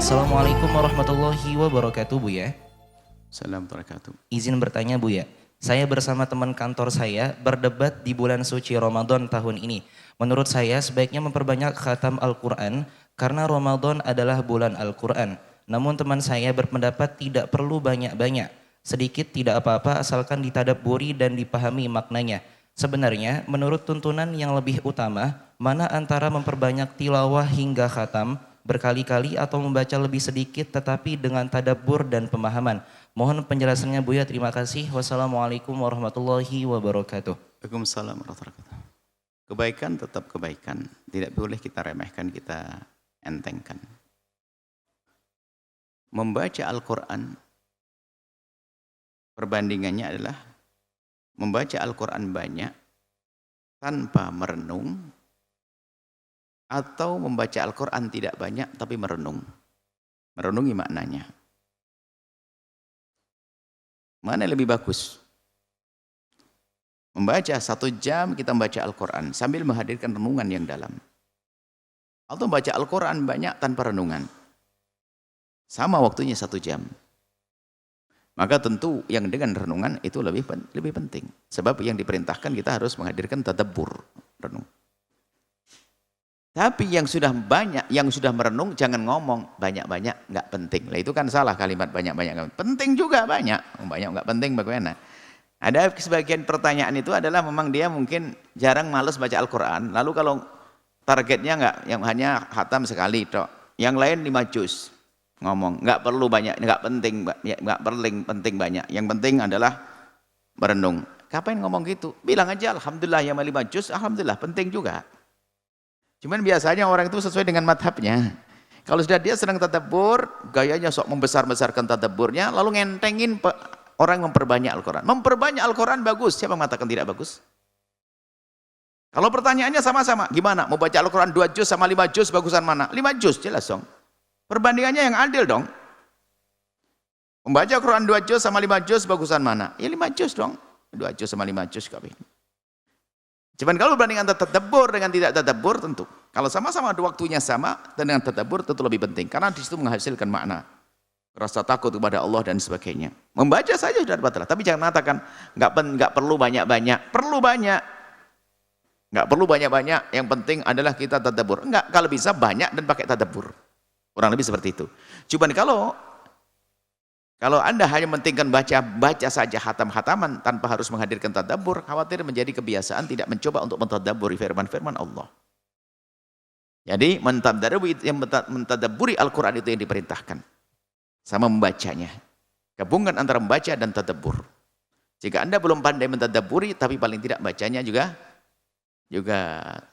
Assalamualaikum warahmatullahi wabarakatuh, Bu ya. Assalamualaikum warahmatullahi wabarakatuh. Izin bertanya, Bu ya. Saya bersama teman kantor saya berdebat di bulan suci Ramadan tahun ini. Menurut saya sebaiknya memperbanyak khatam Al-Quran karena Ramadan adalah bulan Al-Quran. Namun teman saya berpendapat tidak perlu banyak-banyak. Sedikit tidak apa-apa asalkan ditadabburi dan dipahami maknanya. Sebenarnya menurut tuntunan yang lebih utama, mana antara memperbanyak tilawah hingga khatam berkali-kali atau membaca lebih sedikit tetapi dengan tadabbur dan pemahaman. Mohon penjelasannya Buya, terima kasih. Wassalamualaikum warahmatullahi wabarakatuh. Waalaikumsalam warahmatullahi wabarakatuh. Kebaikan tetap kebaikan, tidak boleh kita remehkan, kita entengkan. Membaca Al-Quran, perbandingannya adalah membaca Al-Quran banyak tanpa merenung, atau membaca Al-Quran tidak banyak tapi merenung. Merenungi maknanya. Mana yang lebih bagus? Membaca 1 jam kita membaca Al-Quran sambil menghadirkan renungan yang dalam. Atau membaca Al-Quran banyak tanpa renungan. Sama waktunya 1 jam. Maka tentu yang dengan renungan itu lebih penting. Sebab yang diperintahkan kita harus menghadirkan tadabbur, renung. Tapi yang sudah banyak, yang sudah merenung, jangan ngomong banyak-banyak nggak penting. Lah itu kan salah kalimat banyak-banyak. Penting juga banyak. Banyak nggak penting bagaimana? Ada sebagian pertanyaan itu adalah memang dia mungkin jarang malas baca Al-Quran. Lalu kalau targetnya nggak, yang hanya khatam sekali toh. Yang lain 5 juz. Ngomong nggak perlu banyak, nggak penting banyak. Yang penting adalah merenung. Kapan ngomong gitu? Bilang aja Alhamdulillah yang 5 juz, Alhamdulillah penting juga. Cuman biasanya orang itu sesuai dengan madhabnya. Kalau sudah dia sedang tadabbur, gayanya sok membesar-besarkan tadabburnya, lalu ngentengin orang memperbanyak Al-Quran. Memperbanyak Al-Quran bagus, siapa mengatakan tidak bagus? Kalau pertanyaannya sama-sama, gimana? Mau baca Al-Quran 2 juz sama 5 juz, bagusan mana? 5 juz, jelas dong. Perbandingannya yang adil dong. Membaca Al-Quran 2 juz sama 5 juz, bagusan mana? Ya 5 juz dong. 2 juz sama 5 juz kawin. Cuman kalau bandingkan tadabbur dengan tidak tadabbur tentu. Kalau sama-sama ada waktunya sama dan dengan tadabbur tentu lebih penting. Karena di situ menghasilkan makna. Rasa takut kepada Allah dan sebagainya. Membaca saja sudah batal. Tapi jangan mengatakan nggak perlu banyak-banyak. Perlu banyak. Nggak perlu banyak-banyak. Yang penting adalah kita tadabbur. Enggak, kalau bisa banyak dan pakai tadabbur. Kurang lebih seperti itu. Cuman kalau Anda hanya mementingkan baca saja hatam-hataman tanpa harus menghadirkan tadabbur, khawatir menjadi kebiasaan tidak mencoba untuk mentadabburi firman-firman Allah. Jadi mentadabburi Al-Quran itu yang diperintahkan. Sama membacanya. Gabungkan antara membaca dan tadabbur. Jika Anda belum pandai mentadabburi, tapi paling tidak bacanya juga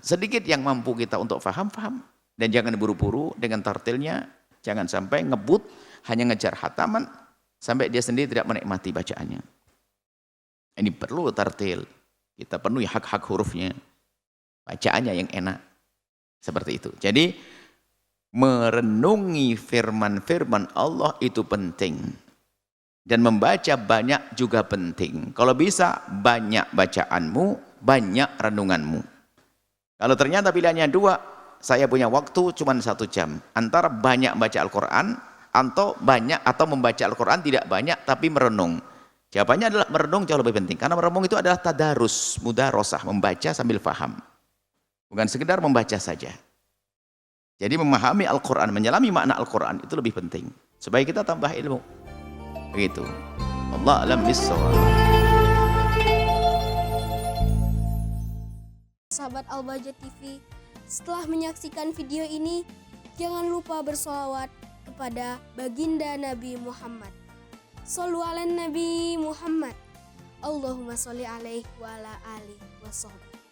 sedikit yang mampu kita untuk faham. Dan jangan buru-buru dengan tartilnya. Jangan sampai ngebut, hanya ngejar hataman, sampai dia sendiri tidak menikmati bacaannya. Ini perlu tartil. Kita penuhi hak-hak hurufnya. Bacaannya yang enak. Seperti itu. Jadi merenungi firman-firman Allah itu penting. Dan membaca banyak juga penting. Kalau bisa banyak bacaanmu, banyak renunganmu. Kalau ternyata pilihannya 2, saya punya waktu cuma 1 jam. Antara banyak baca Al-Quran atau membaca Al-Quran tidak banyak tapi merenung. Jawabannya adalah merenung jauh lebih penting. Karena merenung itu adalah tadarus, mudarosah, membaca sambil faham. Bukan sekedar membaca saja. Jadi memahami Al-Quran, menyelami makna Al-Quran itu lebih penting. Supaya kita tambah ilmu. Begitu. Allah alam bissawab. Sahabat Al-Bahjah TV, setelah menyaksikan video ini, jangan lupa bersolawat kepada baginda Nabi Muhammad. Shollu ala Nabi Muhammad. Allahumma sholli alaihi wa ala alihi wa sahbihi.